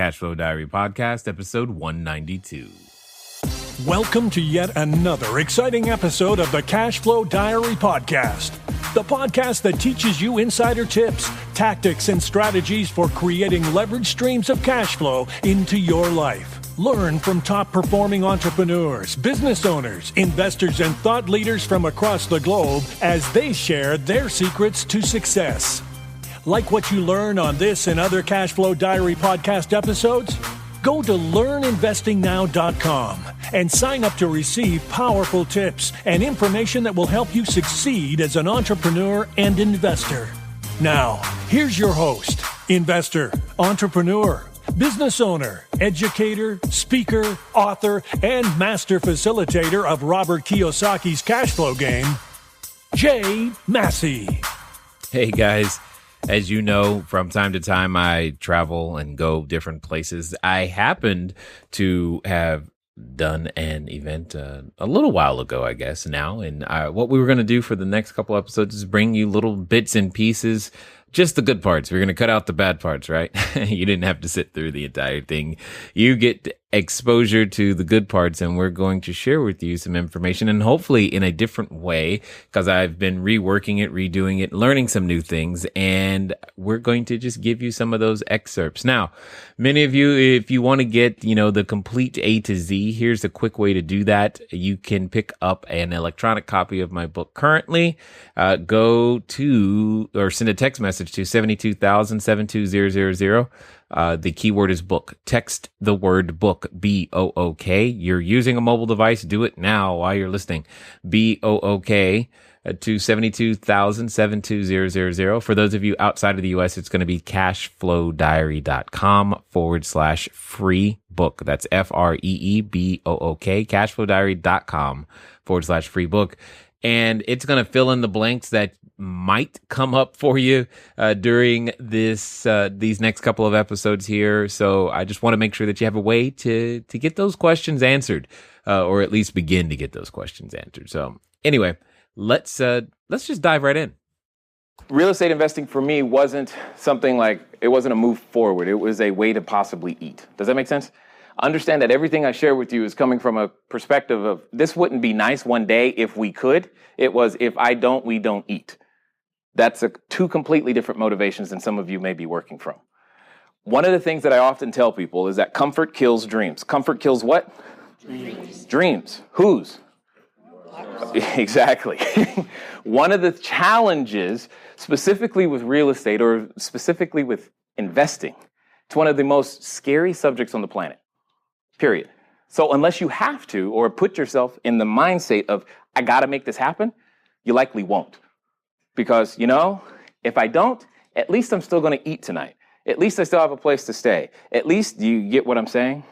Cashflow Diary podcast, episode 192. Welcome to yet another exciting episode of the Cashflow Diary podcast, the podcast that teaches you insider tips, tactics, and strategies for creating leverage streams of cash flow into your life. Learn from top-performing entrepreneurs, business owners, investors, and thought leaders from across the globe as they share their secrets to success. Like what you learn on this and other Cashflow Diary podcast episodes? Go to learninvestingnow.com and sign up to receive powerful tips and information that will help you succeed as an entrepreneur and investor. Now, here's your host, investor, entrepreneur, business owner, educator, speaker, author, and master facilitator of Robert Kiyosaki's cash flow game, Jay Massey. Hey guys, as you know, from time to time I travel and go different places. I happened to have done an event a little while ago, I guess now, and what we were going to do for the next couple episodes is bring you little bits and pieces, just the good parts. We're going to cut out the bad parts, right? You didn't have to sit through the entire thing. You get exposure to the good parts, and we're going to share with you some information, and hopefully in a different way, because I've been reworking it, redoing it, learning some new things, and we're going to just give you some of those excerpts. Now, many of you, if you want to get, the complete A to Z, here's a quick way to do that. You can pick up an electronic copy of my book currently. Go to, or send a text message to 72000-72000. The keyword is book. Text the word book, B-O-O-K. You're using a mobile device. Do it now while you're listening. B-O-O-K to 72000-72000. For those of you outside of the U.S., it's going to be cashflowdiary.com/free book. That's F-R-E-E-B-O-O-K, cashflowdiary.com/free book. And it's going to fill in the blanks that might come up for you during these next couple of episodes here. So I just want to make sure that you have a way to get those questions answered, or at least begin to get those questions answered. So anyway, let's just dive right in. Real estate investing for me wasn't something like, it wasn't a move forward. It was a way to possibly eat. Does that make sense? Understand that everything I share with you is coming from a perspective of, this wouldn't be nice one day if we could. It was, if I don't, we don't eat. That's two completely different motivations than some of you may be working from. One of the things that I often tell people is that comfort kills dreams. Comfort kills what? Dreams. Whose? Exactly. One of the challenges, specifically with real estate or specifically with investing, it's one of the most scary subjects on the planet. Period. So unless you have to, or put yourself in the mindset of, I got to make this happen, you likely won't. Because, if I don't, at least I'm still going to eat tonight. At least I still have a place to stay. At least, you get what I'm saying?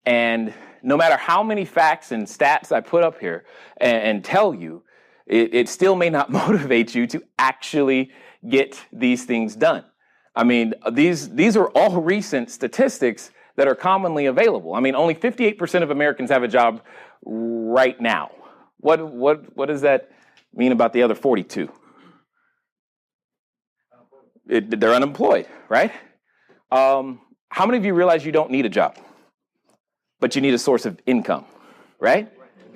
And no matter how many facts and stats I put up here and tell you, it still may not motivate you to actually get these things done. I mean, these are all recent statistics that are commonly available. I mean, only 58% of Americans have a job right now. What does that mean about the other 42? They're unemployed, right? How many of you realize you don't need a job, but you need a source of income, right?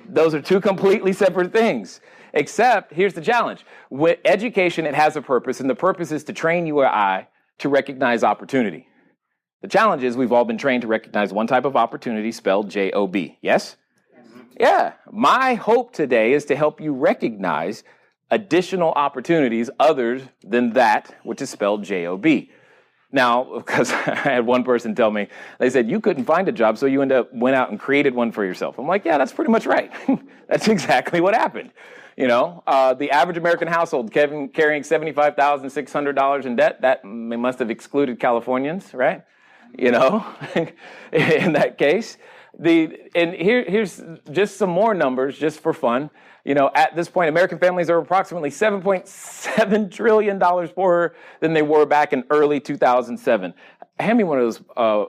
Those are two completely separate things. Except, here's the challenge. With education, it has a purpose, and the purpose is to train you or I to recognize opportunity. The challenge is we've all been trained to recognize one type of opportunity spelled J-O-B. Yes? Yeah. My hope today is to help you recognize additional opportunities other than that, which is spelled J-O-B. Now, because I had one person tell me, they said, you couldn't find a job, so you went out and created one for yourself. I'm like, yeah, that's pretty much right. That's exactly what happened. The average American household carrying $75,600 in debt, that must have excluded Californians, right? In that case. Here's just some more numbers just for fun. At this point, American families are approximately $7.7 trillion poorer than they were back in early 2007. Hand me one of those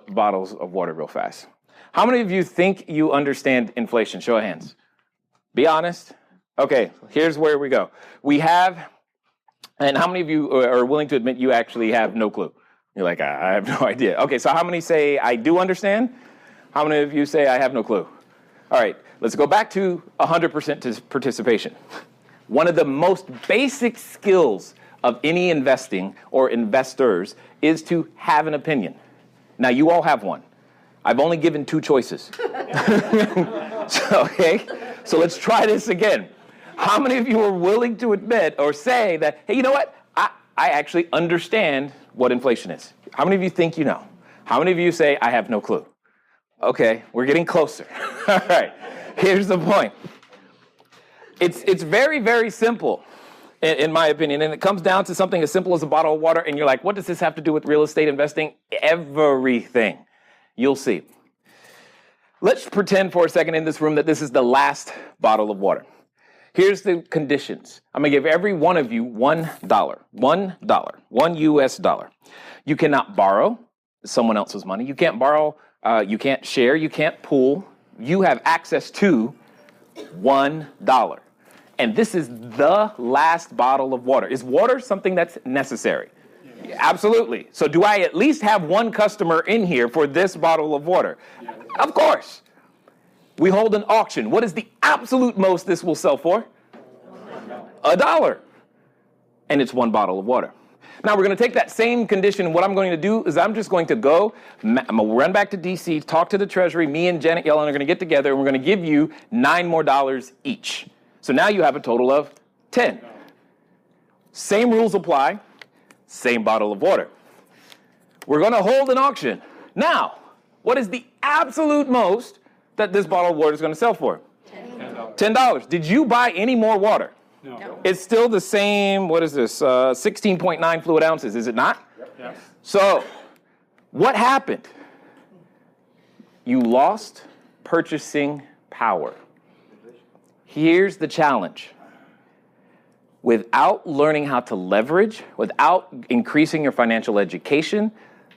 bottles of water real fast. How many of you think you understand inflation? Show of hands. Be honest. Okay, here's where we go. We have, and how many of you are willing to admit you actually have no clue? You're like, I have no idea. Okay, so how many say I do understand? How many of you say I have no clue? All right, let's go back to 100% participation. One of the most basic skills of any investing or investors is to have an opinion. Now, you all have one. I've only given 2 choices. So let's try this again. How many of you are willing to admit or say that, hey, you know what? I actually understand what inflation is. How many of you think you know? How many of you say, I have no clue? Okay, we're getting closer. All right, here's the point. It's very, very simple, in my opinion, and it comes down to something as simple as a bottle of water, and you're like, what does this have to do with real estate investing? Everything. You'll see. Let's pretend for a second in this room that this is the last bottle of water. Here's the conditions. I'm going to give every one of you $1. $1 US dollar. You cannot borrow someone else's money. You can't borrow, you can't share, you can't pool. You have access to $1. And this is the last bottle of water. Is water something that's necessary? Yes. Absolutely. So do I at least have one customer in here for this bottle of water? Yes. Of course. We hold an auction. What is the absolute most this will sell for? $1. And it's 1 bottle of water. Now, we're going to take that same condition. What I'm going to do is I'm just going to go, I'm going to run back to D.C., talk to the Treasury. Me and Janet Yellen are going to get together, and we're going to give you $9 more each. So now you have a total of 10. Same rules apply, same bottle of water. We're going to hold an auction. Now, what is the absolute most that this bottle of water is going to sell for? $10. Did you buy any more water? No. It's still the same, what is this, 16.9 fluid ounces, is it not? Yep. Yes. So, what happened? You lost purchasing power. Here's the challenge. Without learning how to leverage, without increasing your financial education,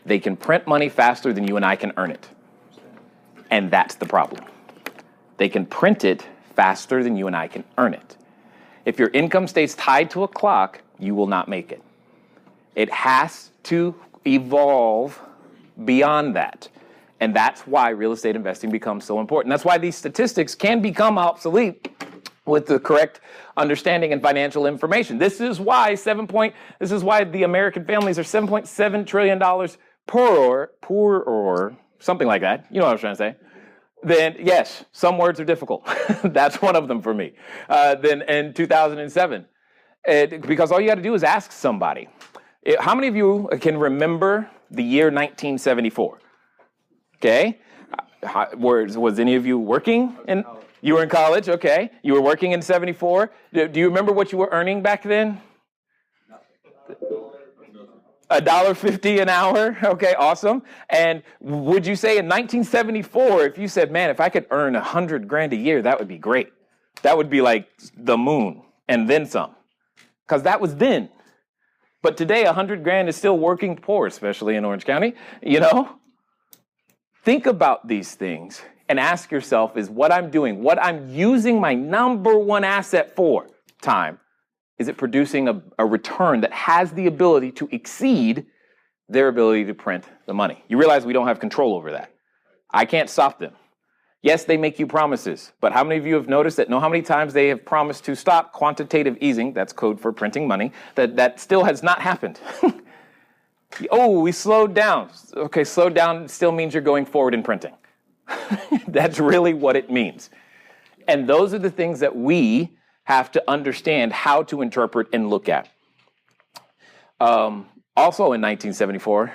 they can print money faster than you and I can earn it. And that's the problem. They can print it faster than you and I can earn it. If your income stays tied to a clock, you will not make it. It has to evolve beyond that. And that's why real estate investing becomes so important. That's why these statistics can become obsolete with the correct understanding and financial information. This is why the American families are $7.7 trillion poorer, something like that. You know what I was trying to say. Then, yes, some words are difficult. That's one of them for me. Then in 2007, because all you got to do is ask somebody. How many of you can remember the year 1974? Okay. Was any of you working? You were in college, okay. You were working in 74. Do you remember what you were earning back then? $1.50 an hour? Okay, awesome. And would you say in 1974, if you said, man, if I could earn $100,000 a year, that would be great. That would be like the moon and then some. Because that was then. But today, $100,000 is still working poor, especially in Orange County, you know? Think about these things and ask yourself, is what I'm doing, what I'm using my number one asset for, time, is it producing a return that has the ability to exceed their ability to print the money? You realize we don't have control over that. I can't stop them. Yes, they make you promises, but how many of you have noticed that? Know how many times they have promised to stop quantitative easing, that's code for printing money, that still has not happened. Oh, we slowed down. Okay, slowed down still means you're going forward in printing. That's really what it means. And those are the things that we have to understand how to interpret and look at. Also in 1974,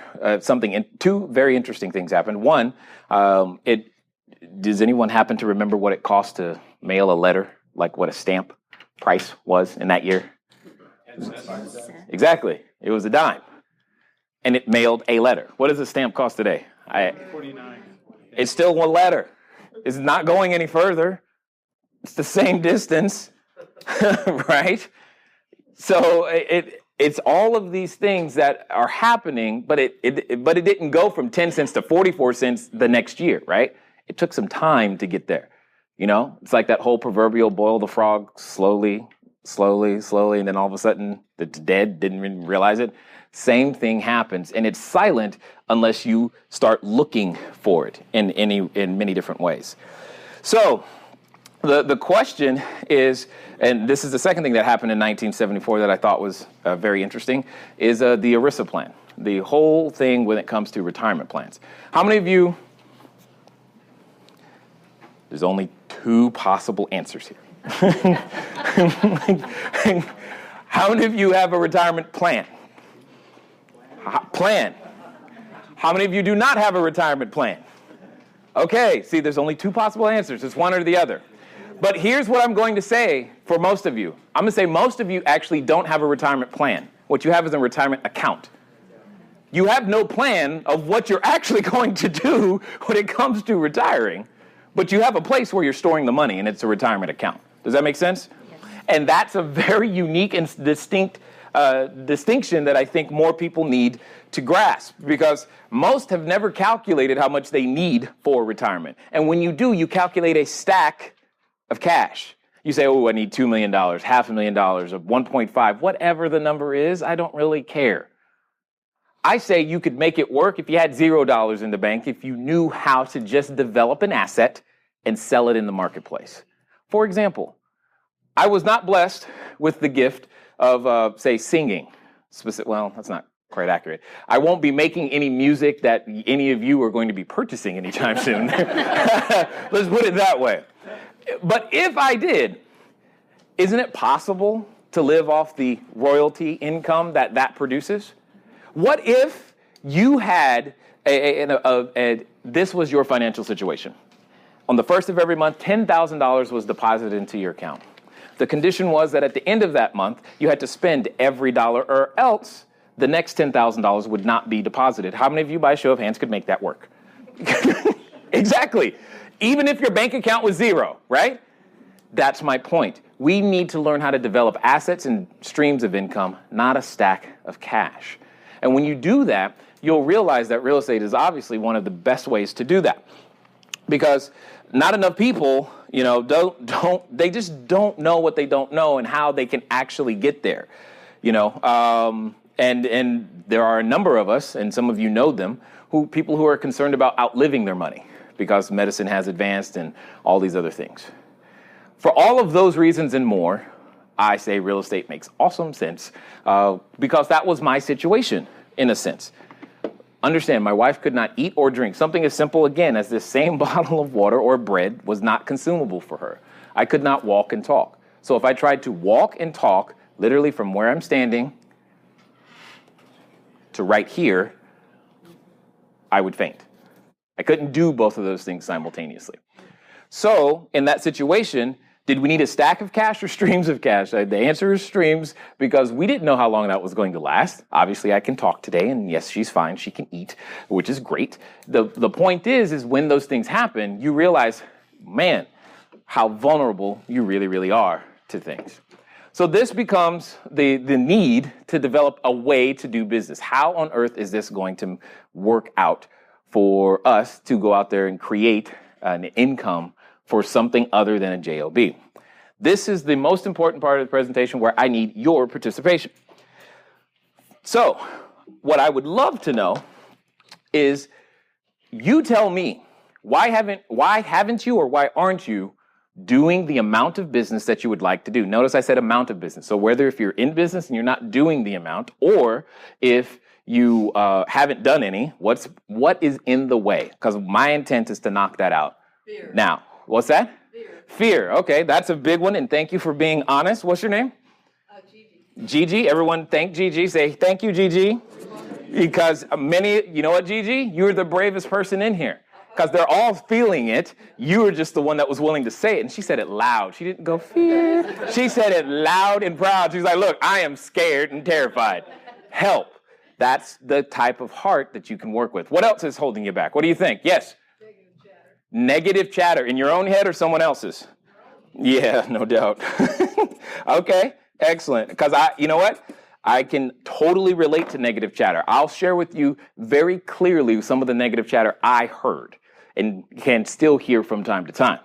two very interesting things happened. One, does anyone happen to remember what it cost to mail a letter, like what a stamp price was in that year? Exactly. It was a dime. And it mailed a letter. What does a stamp cost today? $49. It's still one letter. It's not going any further. It's the same distance. Right? So it's all of these things that are happening, but it didn't go from 10 cents to 44 cents the next year, right? It took some time to get there. You know, it's like that whole proverbial boil the frog slowly, and then all of a sudden it's dead, didn't even realize it. same thing happens. And it's silent unless you start looking for it in many different ways. So the question is, and this is the second thing that happened in 1974 that I thought was very interesting, is the ERISA plan, the whole thing when it comes to retirement plans. How many of you, there's only two possible answers here. How many of you have a retirement plan? Plan. How many of you do not have a retirement plan? Okay, see, there's only two possible answers. It's one or the other. But here's what I'm going to say for most of you. I'm going to say most of you actually don't have a retirement plan. What you have is a retirement account. You have no plan of what you're actually going to do when it comes to retiring, but you have a place where you're storing the money, and it's a retirement account. Does that make sense? Yes. And that's a very unique and distinct distinction that I think more people need to grasp, because most have never calculated how much they need for retirement. And when you do, you calculate a stack of cash. You say, oh, I need $2 million, $500,000, or 1.5, whatever the number is, I don't really care. I say you could make it work if you had $0 in the bank, if you knew how to just develop an asset and sell it in the marketplace. For example, I was not blessed with the gift of, say, singing. Well, that's not quite accurate. I won't be making any music that any of you are going to be purchasing anytime soon. Let's put it that way. But if I did, isn't it possible to live off the royalty income that produces? What if you had this was your financial situation? On the first of every month, $10,000 was deposited into your account. The condition was that at the end of that month, you had to spend every dollar, or else the next $10,000 would not be deposited. How many of you, by a show of hands, could make that work? Exactly. Even if your bank account was zero, right? That's my point. We need to learn how to develop assets and streams of income, not a stack of cash. And when you do that, you'll realize that real estate is obviously one of the best ways to do that. Because not enough people, they just don't know what they don't know and how they can actually get there. And there are a number of us, and some of you know them, people who are concerned about outliving their money because medicine has advanced and all these other things. For all of those reasons and more, I say real estate makes awesome sense because that was my situation, in a sense. Understand, my wife could not eat or drink. Something as simple, again, as this same bottle of water or bread was not consumable for her. I could not walk and talk. So if I tried to walk and talk, literally from where I'm standing to right here, I would faint. I couldn't do both of those things simultaneously. So in that situation, did we need a stack of cash or streams of cash? The answer is streams, because we didn't know how long that was going to last. Obviously, I can talk today, and yes, she's fine. She can eat, which is great. The point is when those things happen, you realize, man, how vulnerable you really, really are to things. So this becomes the need to develop a way to do business. How on earth is this going to work out for us to go out there and create an income for something other than a JOB? This is the most important part of the presentation where I need your participation. So, what I would love to know is, you tell me, why haven't you or why aren't you doing the amount of business that you would like to do? Notice I said amount of business. So whether if you're in business and you're not doing the amount, or if you haven't done any, what is in the way? Because my intent is to knock that out. Fear. Now, what's that? Fear. Okay, that's a big one, and thank you for being honest. What's your name? Gigi. Gigi. Everyone thank Gigi. Say thank you, Gigi. Because you know what, Gigi? You're the bravest person in here. Because they're all feeling it. You were just the one that was willing to say it. And she said it loud. She didn't go, fear. She said it loud and proud. She's like, look, I am scared and terrified. Help. That's the type of heart that you can work with. What else is holding you back? What do you think? Yes? Negative chatter in your own head or someone else's? Yeah, no doubt. Okay, excellent. Because you know what? I can totally relate to negative chatter. I'll share with you very clearly some of the negative chatter I heard and can still hear from time to time.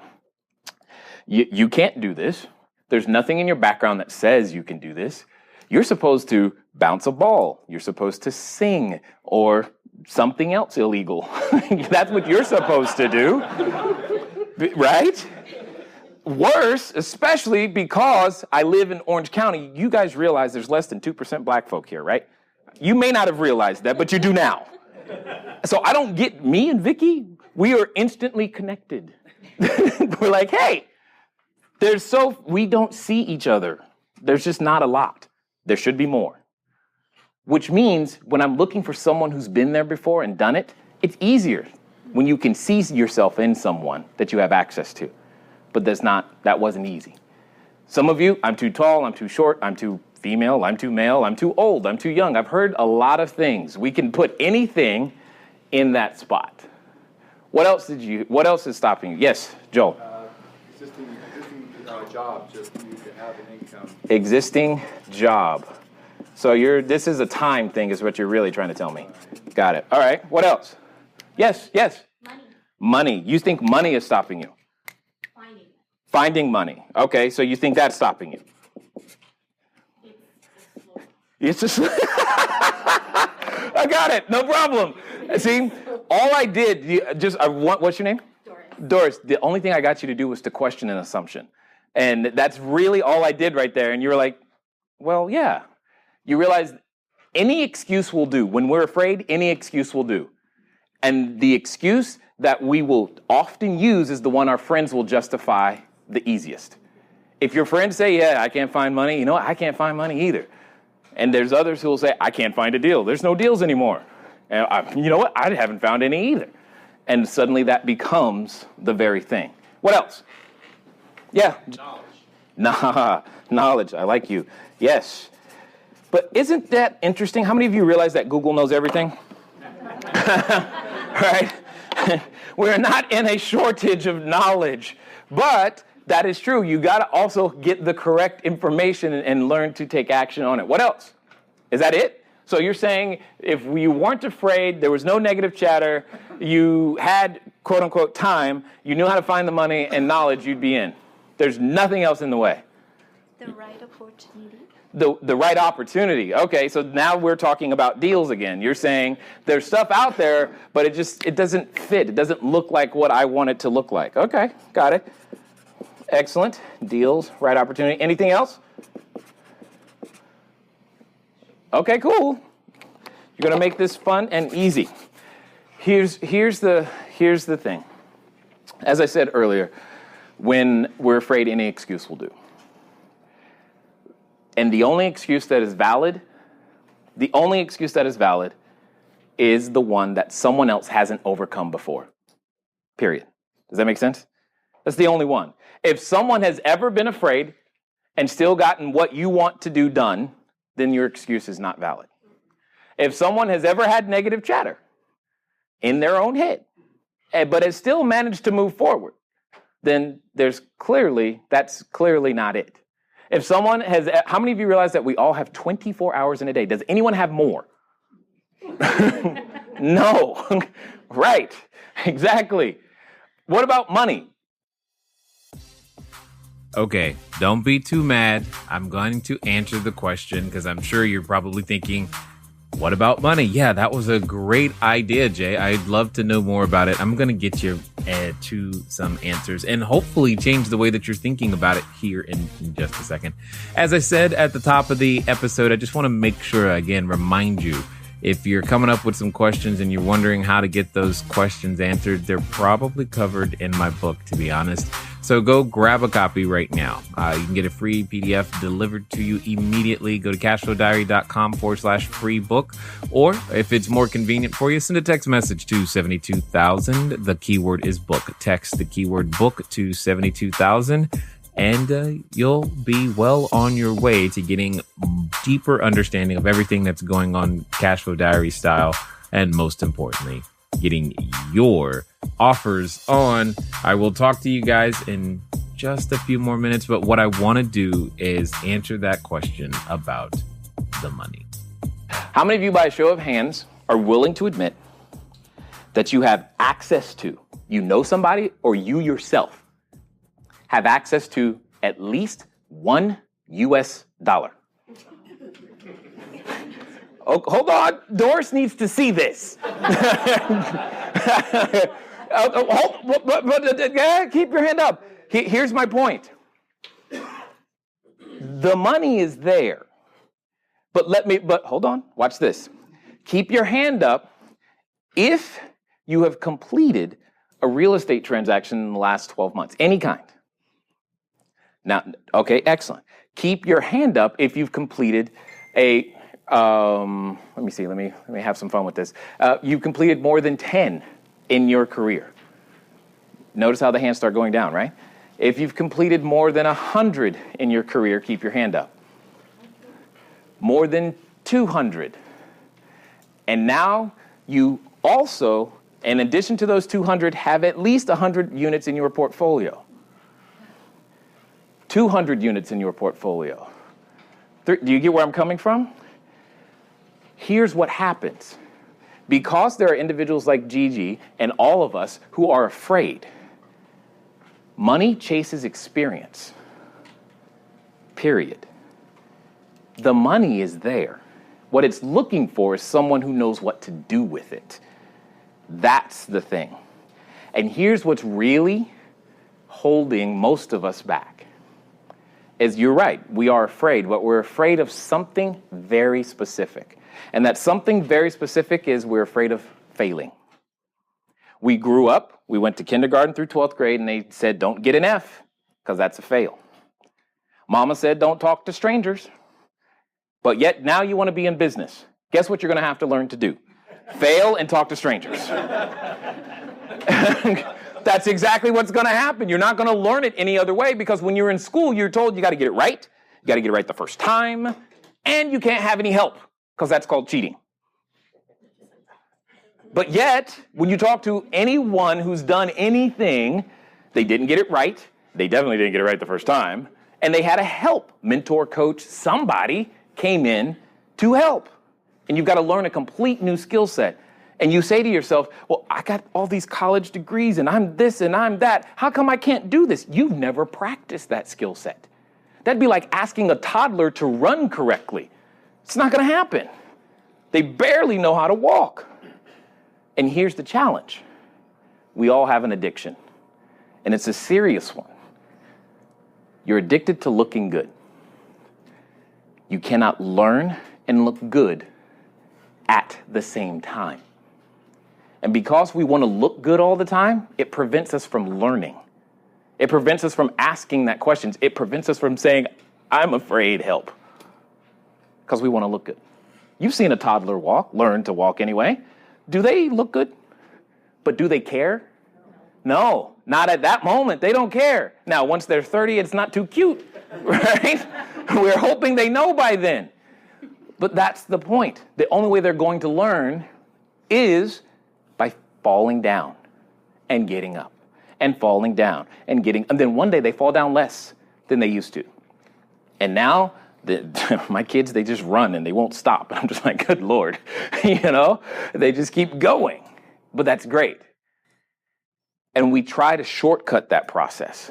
You can't do this. There's nothing in your background that says you can do this. You're supposed to bounce a ball. You're supposed to sing or something else illegal. That's what you're supposed to do, right? Worse, especially because I live in Orange County, you guys realize there's less than 2% black folk here, right? You may not have realized that, but you do now. So I don't get, me and Vicky, we are instantly connected. We're like, hey, we don't see each other. There's just not a lot. There should be more. Which means when I'm looking for someone who's been there before and done it, it's easier when you can see yourself in someone that you have access to. But that wasn't easy. Some of you, I'm too tall, I'm too short, I'm too female, I'm too male, I'm too old, I'm too young. I've heard a lot of things. We can put anything in that spot. What else is stopping you? Yes, Joel. Existing job, just you to have an income. Existing job. So this is a time thing is what you're really trying to tell me. Got it. All right. What else? Yes. Money. You think money is stopping you? Finding money. Okay, so you think that's stopping you? It's just I got it. No problem. See, all I did, what's your name? Doris. The only thing I got you to do was to question an assumption. And that's really all I did right there. And you were like, well, yeah. You realize any excuse will do. When we're afraid, any excuse will do. And the excuse that we will often use is the one our friends will justify the easiest. If your friends say, yeah, I can't find money, you know what? I can't find money either. And there's others who will say, I can't find a deal. There's no deals anymore. And you know what? I haven't found any either. And suddenly that becomes the very thing. What else? Yeah. Knowledge. I like you. Yes. But isn't that interesting? How many of you realize that Google knows everything? Right? We're not in a shortage of knowledge, but that is true. You got to also get the correct information and learn to take action on it. What else? Is that it? So you're saying if you weren't afraid, there was no negative chatter, you had, quote unquote, time, you knew how to find the money and knowledge, you'd be in. There's nothing else in the way. The right opportunity. The right opportunity. Okay, so now we're talking about deals again. You're saying there's stuff out there, but it doesn't fit. It doesn't look like what I want it to look like. Okay, got it. Excellent. Deals, right opportunity. Anything else? Okay, cool. You're going to make this fun and easy. Here's the thing. As I said earlier, when we're afraid, any excuse will do. And the only excuse that is valid is the one that someone else hasn't overcome before. Period. Does that make sense? That's the only one. If someone has ever been afraid and still gotten what you want to do done, then your excuse is not valid. If someone has ever had negative chatter in their own head, but has still managed to move forward, then that's clearly not it. If someone has, how many of you realize that we all have 24 hours in a day? Does anyone have more? No. Right. Exactly. What about money? Okay, don't be too mad. I'm going to answer the question because I'm sure you're probably thinking, what about money? Yeah, that was a great idea, Jay. I'd love to know more about it. I'm going to get you to some answers and hopefully change the way that you're thinking about it here in just a second. As I said at the top of the episode, I just want to make sure, again, remind you, if you're coming up with some questions and you're wondering how to get those questions answered, they're probably covered in my book, to be honest. So go grab a copy right now. You can get a free PDF delivered to you immediately. Go to cashflowdiary.com/free book. Or if it's more convenient for you, send a text message to 72,000. The keyword is book. Text the keyword book to 72,000. And you'll be well on your way to getting deeper understanding of everything that's going on Cashflow Diary style. And most importantly, getting your offers on. I will talk to you guys in just a few more minutes. But what I want to do is answer that question about the money. How many of you, by a show of hands, are willing to admit that you have access to, you know somebody or you yourself have access to at least $1 US? Oh, hold on. Doris needs to see this. Keep your hand up. Here's my point. The money is there. But hold on. Watch this. Keep your hand up if you have completed a real estate transaction in the last 12 months, any kind. Now, okay, excellent. Keep your hand up if you've completed a, let me see, let me have some fun with this. You've completed more than 10 in your career. Notice how the hands start going down, right? If you've completed more than 100 in your career, keep your hand up. More than 200. And now you also, in addition to those 200, have at least 100 units in your portfolio. 200 units in your portfolio. Do you get where I'm coming from? Here's what happens. Because there are individuals like Gigi and all of us who are afraid, money chases experience. Period. The money is there. What it's looking for is someone who knows what to do with it. That's the thing. And here's what's really holding most of us back. Is you're right, we are afraid, but we're afraid of something very specific. And that something very specific is we're afraid of failing. We grew up, we went to kindergarten through 12th grade, and they said, don't get an F, because that's a fail. Mama said, don't talk to strangers. But yet, now you want to be in business. Guess what you're going to have to learn to do? Fail and talk to strangers. That's exactly what's going to happen. You're not going to learn it any other way, because when you're in school, you're told you got to get it right. You got to get it right the first time. And you can't have any help, because that's called cheating. But yet, when you talk to anyone who's done anything, they didn't get it right. They definitely didn't get it right the first time. And they had a help. Mentor, coach, somebody came in to help. And you've got to learn a complete new skill set. And you say to yourself, well, I got all these college degrees and I'm this and I'm that. How come I can't do this? You've never practiced that skill set. That'd be like asking a toddler to run correctly. It's not going to happen. They barely know how to walk. And here's the challenge. We all have an addiction. And it's a serious one. You're addicted to looking good. You cannot learn and look good at the same time. And because we want to look good all the time, it prevents us from learning. It prevents us from asking that question. It prevents us from saying, I'm afraid, help. Because we want to look good. You've seen a toddler learn to walk anyway. Do they look good? But do they care? No, not at that moment. They don't care. Now, once they're 30, it's not too cute, right? We're hoping they know by then. But that's the point. The only way they're going to learn is by falling down and getting up and falling down and then one day they fall down less than they used to. And now my kids, they just run and they won't stop. I'm just like, good Lord, they just keep going. But that's great. And we try to shortcut that process.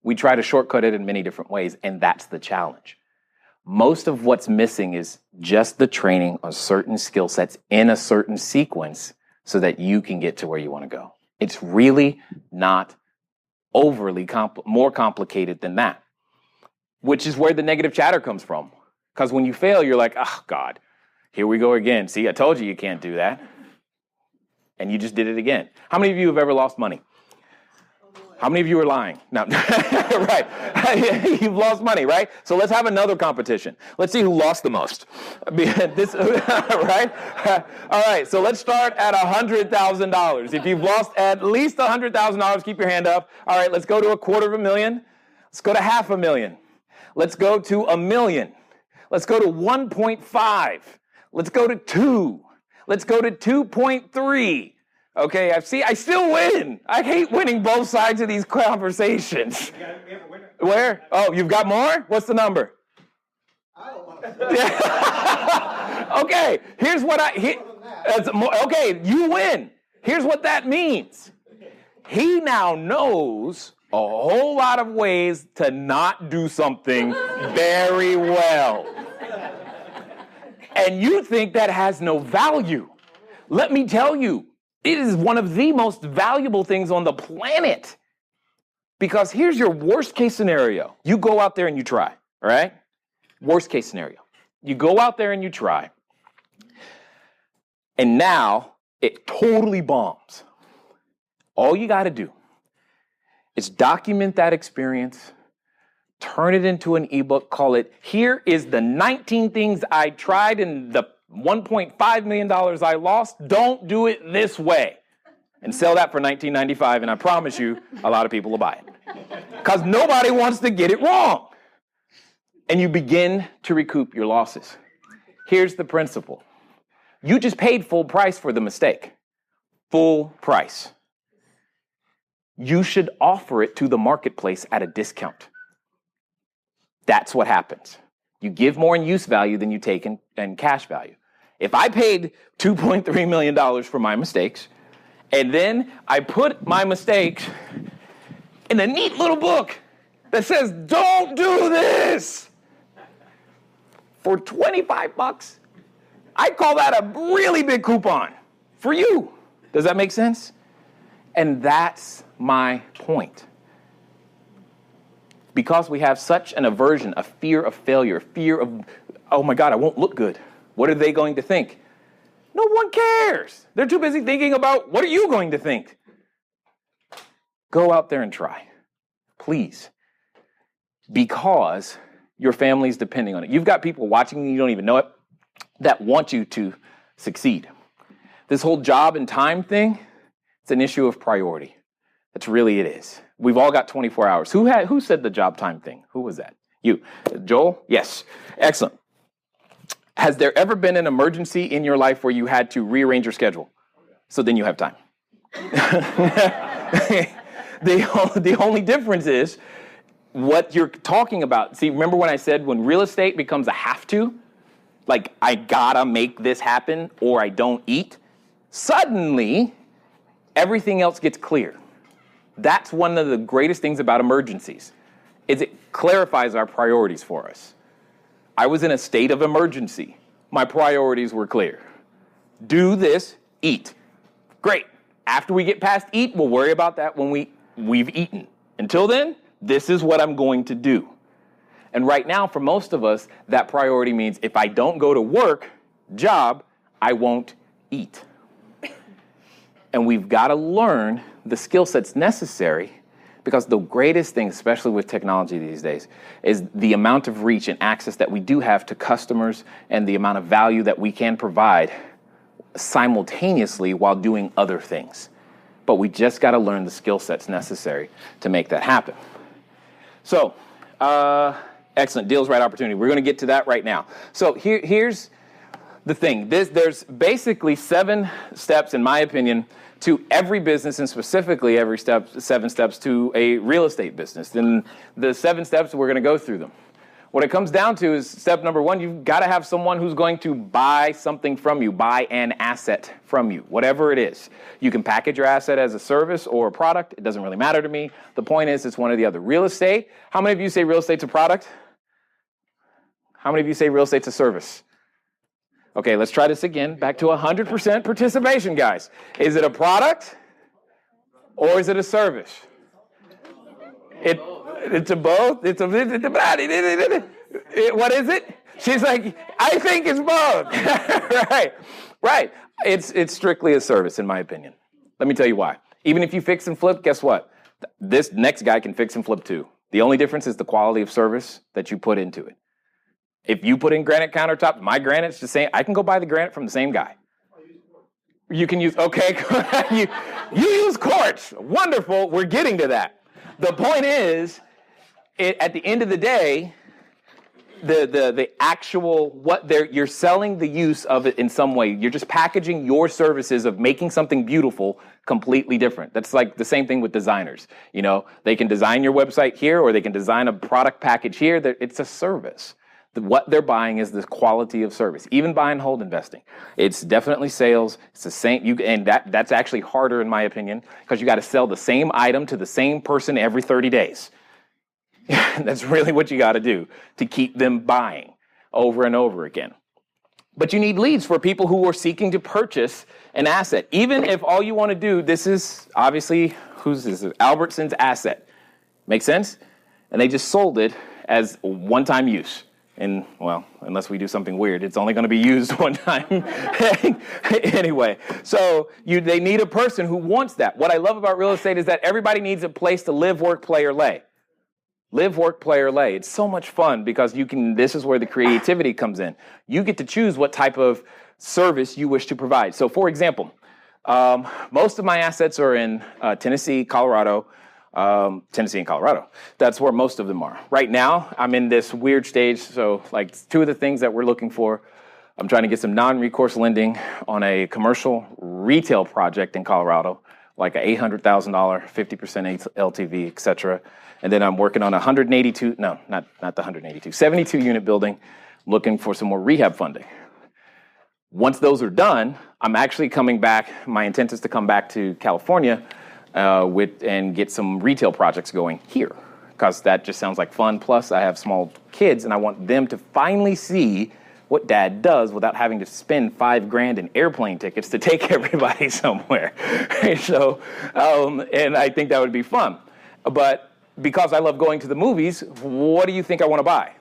We try to shortcut it in many different ways, and that's the challenge. Most of what's missing is just the training on certain skill sets in a certain sequence so that you can get to where you want to go. It's really not overly more complicated than that, which is where the negative chatter comes from. Because when you fail, you're like, oh, God, here we go again. See, I told you can't do that. And you just did it again. How many of you have ever lost money? How many of you are lying? No, right. You've lost money, right? So let's have another competition. Let's see who lost the most. Right? All right, so let's start at $100,000. If you've lost at least $100,000, keep your hand up. All right, let's go to $250,000. Let's go to $500,000. Let's go to $1 million. Let's go to 1.5. Let's go to 2. Let's go to 2.3. Okay, I still win. I hate winning both sides of these conversations. We have a winner. Where? Oh, you've got more? What's the number? I don't want to. Okay, here's what okay, you win. Here's what that means. He now knows a whole lot of ways to not do something very well. And you think that has no value. Let me tell you, it is one of the most valuable things on the planet. Because here's your worst case scenario. You go out there and you try, all right? Worst case scenario. You go out there and you try. And now it totally bombs. All you got to do is document that experience, turn it into an ebook, call it, here is the 19 things I tried and the $1.5 million I lost. Don't do it this way. And sell that for $19.95, and I promise you, a lot of people will buy it. Because nobody wants to get it wrong. And you begin to recoup your losses. Here's the principle. You just paid full price for the mistake. Full price. You should offer it to the marketplace at a discount. That's what happens. You give more in use value than you take in cash value. If I paid $2.3 million for my mistakes, and then I put my mistakes in a neat little book that says, don't do this, for $25, I call that a really big coupon for you. Does that make sense? And that's my point. Because we have such an aversion, a fear of failure, fear of, oh my God, I won't look good. What are they going to think? No one cares. They're too busy thinking about, what are you going to think? Go out there and try, please. Because your family's depending on it. You've got people watching you don't even know it that want you to succeed. This whole job and time thing, it's an issue of priority. That's really it is. We've all got 24 hours. Who said the job time thing? Who was that? You. Joel? Yes. Excellent. Has there ever been an emergency in your life where you had to rearrange your schedule? So then you have time. The only difference is what you're talking about. See, remember when I said when real estate becomes a have to, like I gotta make this happen or I don't eat, suddenly everything else gets clear. That's one of the greatest things about emergencies, is it clarifies our priorities for us. I was in a state of emergency. My priorities were clear. Do this, eat. Great. After we get past eat, we'll worry about that when we've eaten. Until then, this is what I'm going to do. And right now, for most of us, that priority means if I don't go to work, job, I won't eat. And we've got to learn the skill sets necessary, because the greatest thing, especially with technology these days, is the amount of reach and access that we do have to customers and the amount of value that we can provide simultaneously while doing other things. But we just got to learn the skill sets necessary to make that happen. So, excellent. Deals, right opportunity. We're going to get to that right now. So here's the thing. There's basically 7 steps, in my opinion, to every business, and specifically 7 steps to a real estate business. And the 7 steps, we're going to go through them. What it comes down to is step number 1, you've got to have someone who's going to buy something from you, buy an asset from you, whatever it is. You can package your asset as a service or a product. It doesn't really matter to me. The point is, it's one or the other. Real estate, how many of you say real estate's a product? How many of you say real estate's a service? Okay, let's try this again. Back to 100% participation, guys. Is it a product or is it a service? It's a both. What is it? She's like, I think it's both. Right. It's strictly a service, in my opinion. Let me tell you why. Even if you fix and flip, guess what? This next guy can fix and flip too. The only difference is the quality of service that you put into it. If you put in granite countertops, my granite's the same. I can go buy the granite from the same guy. You can use, okay, you use quartz. Wonderful. We're getting to that. The point is, at the end of the day, the actual, you're selling the use of it in some way. You're just packaging your services of making something beautiful completely different. That's like the same thing with designers. You know, they can design your website here, or they can design a product package here. It's a service. What they're buying is the quality of service. Even buy and hold investing, it's definitely sales. It's the same. And that's actually harder, in my opinion, because you got to sell the same item to the same person every 30 days. That's really what you got to do to keep them buying over and over again. But you need leads for people who are seeking to purchase an asset. Even if all you want to do, this is obviously, who's this? Albertson's asset. Make sense? And they just sold it as one-time use. And, well, unless we do something weird, it's only going to be used one time. Anyway, so they need a person who wants that. What I love about real estate is that everybody needs a place to live, work, play, or lay. Live, work, play, or lay. It's so much fun because this is where the creativity comes in. You get to choose what type of service you wish to provide. So, for example, most of my assets are in Tennessee, Colorado. Tennessee and Colorado. That's where most of them are. Right now, I'm in this weird stage. So, like, two of the things that we're looking for, I'm trying to get some non-recourse lending on a commercial retail project in Colorado, like a $800,000, 50% LTV, et cetera. And then I'm working on 72 unit building, looking for some more rehab funding. Once those are done, I'm actually coming back. My intent is to come back to California and get some retail projects going here, because that just sounds like fun. Plus, I have small kids, and I want them to finally see what Dad does without having to spend $5,000 in airplane tickets to take everybody somewhere. So, and I think that would be fun. But because I love going to the movies, what do you think I want to buy?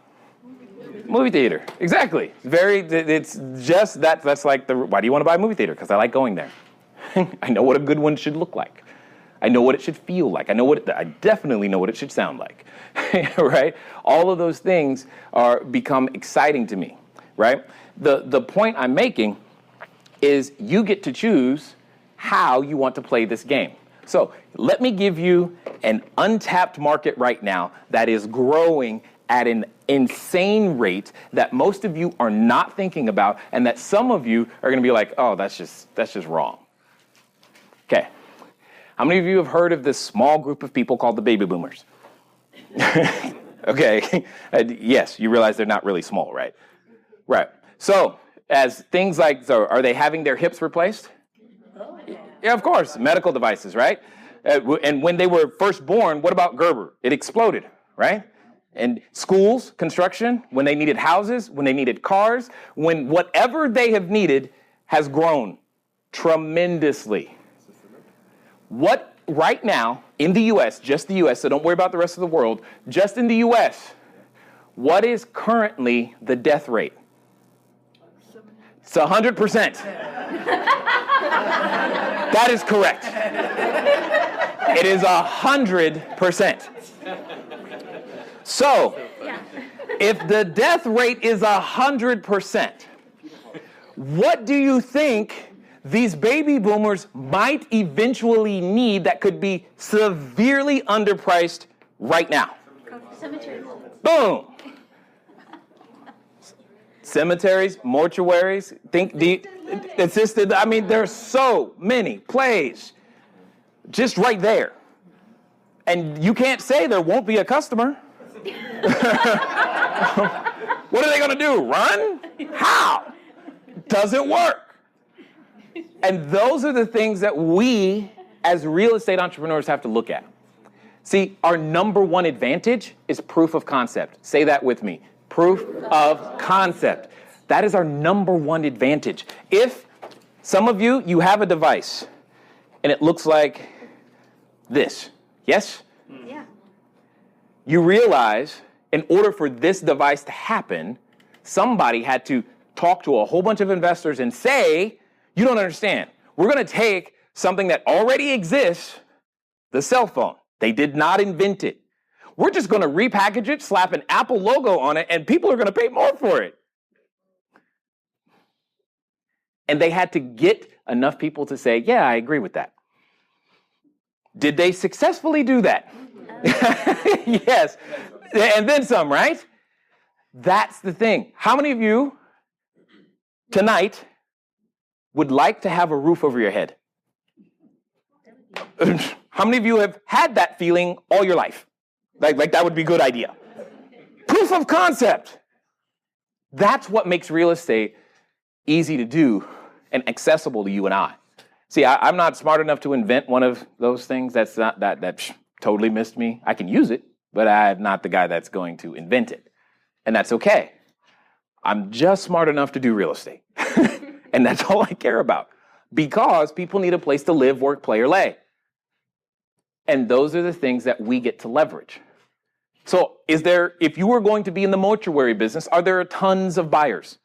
Movie theater. Exactly. It's just that. That's like why do you want to buy a movie theater? Because I like going there. I know what a good one should look like. I know what it should feel like. I definitely know what it should sound like, right? All of those things become exciting to me, right? The point I'm making is you get to choose how you want to play this game. So let me give you an untapped market right now that is growing at an insane rate that most of you are not thinking about, and that some of you are going to be like, oh, that's just wrong. Okay. How many of you have heard of this small group of people called the baby boomers? Okay. Yes, you realize they're not really small, right? Right. So, as things like, are they having their hips replaced? Yeah, of course. Medical devices, right? And when they were first born, what about Gerber? It exploded, right? And schools, construction, when they needed houses, when they needed cars, when whatever they have needed has grown tremendously. What right now in the U.S., just the U.S., so don't worry about the rest of the world, just in the U.S., what is currently the death rate? It's 100%. That is correct. It is 100%. So, if the death rate is 100%, what do you think these baby boomers might eventually need that could be severely underpriced right now? Cemeteries. Boom. Cemeteries, mortuaries, assisted. I mean, there's so many plays just right there. And you can't say there won't be a customer. What are they going to do? Run? How? Doesn't work. And those are the things that we, as real estate entrepreneurs, have to look at. See, our number one advantage is proof of concept. Say that with me. Proof of concept. That is our number one advantage. If some of you have a device and it looks like this, yes? Yeah. You realize in order for this device to happen, somebody had to talk to a whole bunch of investors and say, you don't understand. We're going to take something that already exists, the cell phone. They did not invent it. We're just going to repackage it, slap an Apple logo on it, and people are going to pay more for it. And they had to get enough people to say, yeah, I agree with that. Did they successfully do that? Yes. And then some, right? That's the thing. How many of you tonight would like to have a roof over your head? How many of you have had that feeling all your life? Like that would be a good idea. Proof of concept. That's what makes real estate easy to do and accessible to you and I. See, I'm not smart enough to invent one of those things. That's not that totally missed me. I can use it, but I'm not the guy that's going to invent it. And that's okay. I'm just smart enough to do real estate. And that's all I care about. Because people need a place to live, work, play, or lay. And those are the things that we get to leverage. So if you were going to be in the mortuary business, are there tons of buyers?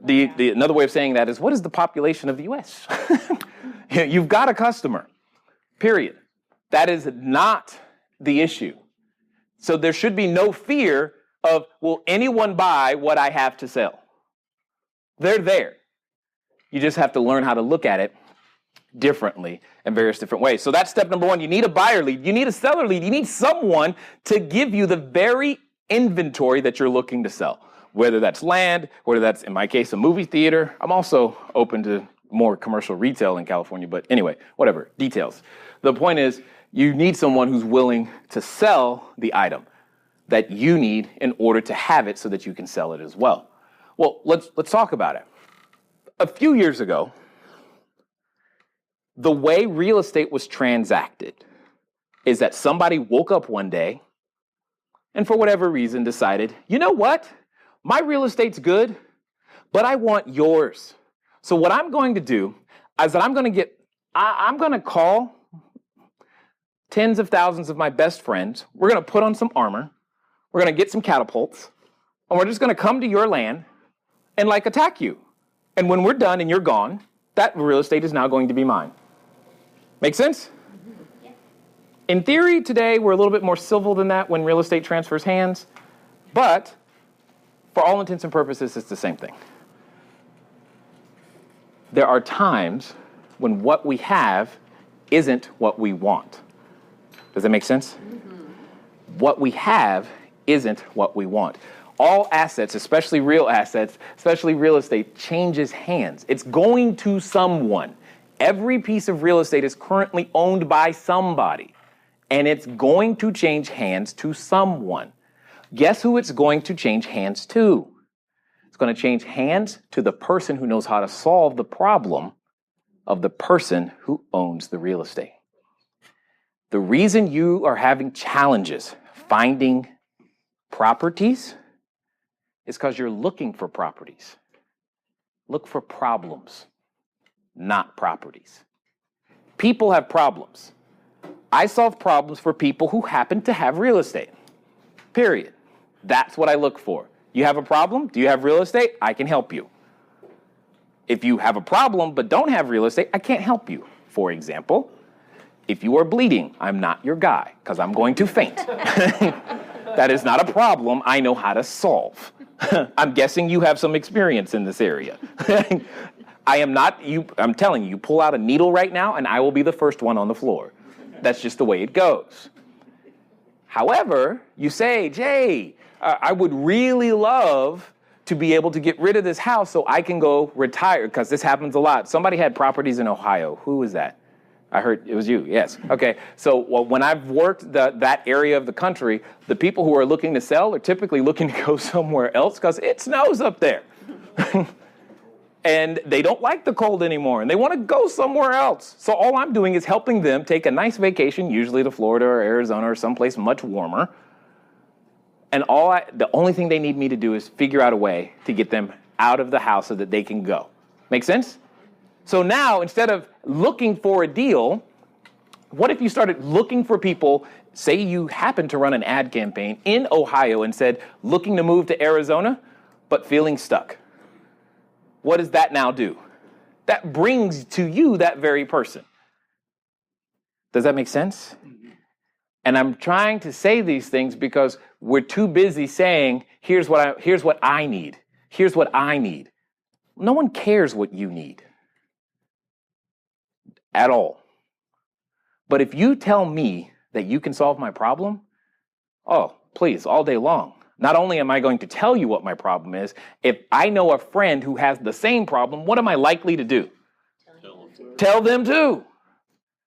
Another way of saying that is, what is the population of the U.S.? You've got a customer, period. That is not the issue. So there should be no fear of, will anyone buy what I have to sell? They're there. You just have to learn how to look at it differently in various different ways. So that's step number one. You need a buyer lead. You need a seller lead. You need someone to give you the very inventory that you're looking to sell, whether that's land, whether that's, in my case, a movie theater. I'm also open to more commercial retail in California, but anyway, whatever, details. The point is, you need someone who's willing to sell the item that you need in order to have it so that you can sell it as well. Well, let's talk about it. A few years ago, the way real estate was transacted is that somebody woke up one day and for whatever reason decided, you know what? My real estate's good, but I want yours. So what I'm going to do is that I'm going to call tens of thousands of my best friends. We're going to put on some armor. We're going to get some catapults. And we're just going to come to your land and attack you. And when we're done and you're gone, that real estate is now going to be mine. Make sense? Yeah. In theory, today, we're a little bit more civil than that when real estate transfers hands. But for all intents and purposes, it's the same thing. There are times when what we have isn't what we want. Does that make sense? Mm-hmm. What we have isn't what we want. All assets, especially real estate, changes hands. It's going to someone. Every piece of real estate is currently owned by somebody, and it's going to change hands to someone. Guess who it's going to change hands to? It's going to change hands to the person who knows how to solve the problem of the person who owns the real estate. The reason you are having challenges finding properties is because you're looking for properties. Look for problems, not properties. People have problems. I solve problems for people who happen to have real estate. Period. That's what I look for. You have a problem? Do you have real estate? I can help you. If you have a problem but don't have real estate, I can't help you. For example, if you are bleeding, I'm not your guy because I'm going to faint. That is not a problem I know how to solve. I'm guessing you have some experience in this area. I am not, I'm telling you, pull out a needle right now and I will be the first one on the floor. That's just the way it goes. However, you say, Jay, I would really love to be able to get rid of this house so I can go retire, because this happens a lot. Somebody had properties in Ohio. Who was that? I heard it was you. Yes. Okay. So when I've worked that area of the country, the people who are looking to sell are typically looking to go somewhere else because it snows up there. And they don't like the cold anymore, and they want to go somewhere else. So all I'm doing is helping them take a nice vacation, usually to Florida or Arizona or someplace much warmer. And the only thing they need me to do is figure out a way to get them out of the house so that they can go. Make sense? So now, instead of looking for a deal, what if you started looking for people? Say you happen to run an ad campaign in Ohio and said, looking to move to Arizona, but feeling stuck. What does that now do? That brings to you that very person. Does that make sense? Mm-hmm. And I'm trying to say these things because we're too busy saying, here's what I need. Here's what I need. No one cares what you need at all. But if you tell me that you can solve my problem, oh, please, all day long. Not only am I going to tell you what my problem is, if I know a friend who has the same problem, what am I likely to do? Tell them too.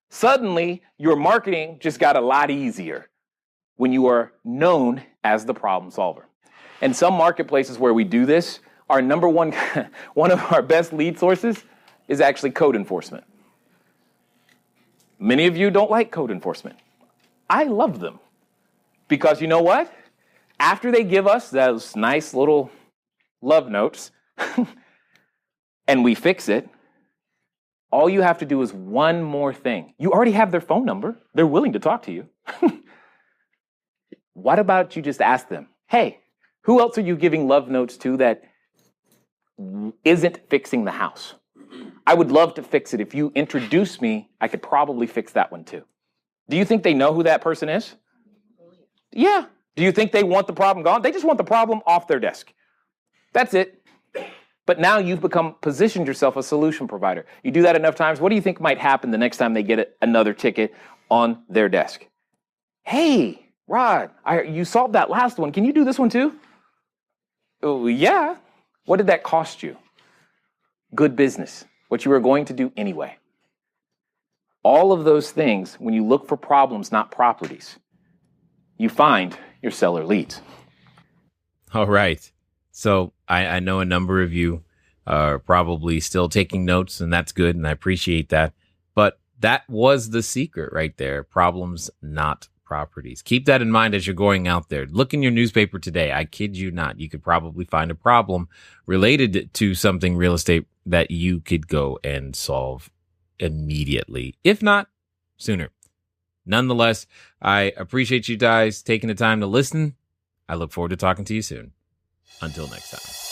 Suddenly, your marketing just got a lot easier when you are known as the problem solver. And some marketplaces where we do this, our number one of our best lead sources is actually code enforcement. Many of you don't like code enforcement. I love them because you know what? After they give us those nice little love notes and we fix it, all you have to do is one more thing. You already have their phone number. They're willing to talk to you. What about you just ask them, hey, who else are you giving love notes to that isn't fixing the house? I would love to fix it. If you introduce me, I could probably fix that one too. Do you think they know who that person is? Yeah. Do you think they want the problem gone? They just want the problem off their desk. That's it. But now you've positioned yourself a solution provider. You do that enough times, what do you think might happen the next time they get another ticket on their desk? Hey, Rod, you solved that last one. Can you do this one too? Oh, yeah. What did that cost you? Good business. What you were going to do anyway. All of those things, when you look for problems, not properties, you find your seller leads. All right. So I know a number of you are probably still taking notes, and that's good, and I appreciate that. But that was the secret right there. Problems, not properties. Keep that in mind as you're going out there. Look in your newspaper today. I kid you not. You could probably find a problem related to something real estate that you could go and solve immediately, if not sooner. Nonetheless, I appreciate you guys taking the time to listen. I look forward to talking to you soon. Until next time.